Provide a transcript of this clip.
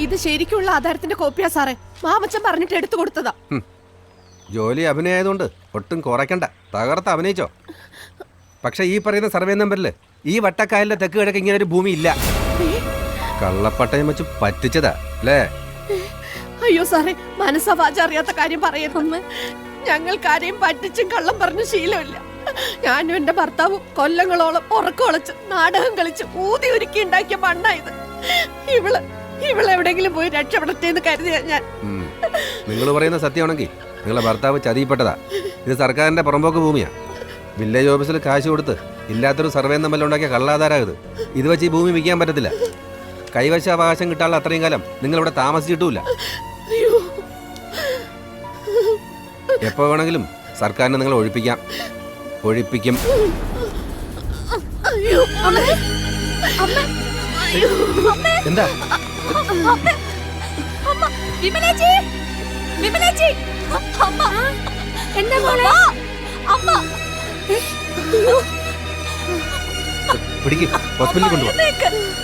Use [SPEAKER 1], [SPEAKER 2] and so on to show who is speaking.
[SPEAKER 1] ഇത് ശരിക്കുള്ള ആധാരത്തിന്റെ കോപ്പിയാ സാറേ. മാമച്ചൻ പറഞ്ഞിട്ട് എടുത്തു കൊടുത്തതാ.
[SPEAKER 2] ജോലി അഭിനയമായതുകൊണ്ട് ഒട്ടും കുറയ്ക്കണ്ട, തകർത്ത് അഭിനയിച്ചോ. പക്ഷെ ഈ പറയുന്ന സർവേ നമ്പറിൽ ഈ വട്ടക്കായലിന്റെ തെക്ക് കിഴക്ക് ഇങ്ങനെ ഒരു ഭൂമി ഇല്ല. കള്ളപ്പട്ടയം വെച്ച് പറ്റിച്ചതാ അല്ലേ?
[SPEAKER 1] അയ്യോ സാറേ, മനസ്സവാച അറിയാത്ത കാര്യം പറയരുത്. ഞങ്ങൾക്കാരെയും പറ്റിച്ചും കള്ളം പറഞ്ഞ ശീലമില്ല. ഞാനും എന്റെ ഭർത്താവും കൊല്ലങ്ങളോളം ഉറക്കമൊളച്ച് നാടകം കളിച്ച് ഊതി ഒരുക്കി ഉണ്ടാക്കിയ മണ്ണായത്. ഇവളെവിടെങ്കിലും പോയി രക്ഷപ്പെടട്ടെ എന്ന് കരുതിയ ഞാൻ.
[SPEAKER 2] നിങ്ങൾ പറയുന്ന സത്യമാണെങ്കിൽ നിങ്ങളെ ഭർത്താവ് ചതിപ്പെട്ടതാ. ഇത് സർക്കാരിന്റെ പുറമ്പോക്ക് ഭൂമിയാ. വില്ലേജ് ഓഫീസിൽ കാശ് കൊടുത്ത് ഇല്ലാത്തൊരു സർവേ നമ്പറിൽ ഉണ്ടാക്കിയ കള്ളാധാരായത്. ഇത് വെച്ച് ഈ ഭൂമി വിൽക്കാൻ പറ്റത്തില്ല. കൈവശ അവകാശം കിട്ടാനുള്ള അത്രയും കാലം നിങ്ങൾ ഇവിടെ താമസിച്ചിട്ടുമില്ല. എപ്പോ വേണമെങ്കിലും സർക്കാരിനെ നിങ്ങൾ ഒഴിപ്പിക്കും. എന്താ പിടിക്ക്, ഹോസ്പിറ്റലിൽ കൊണ്ടുപോകാം.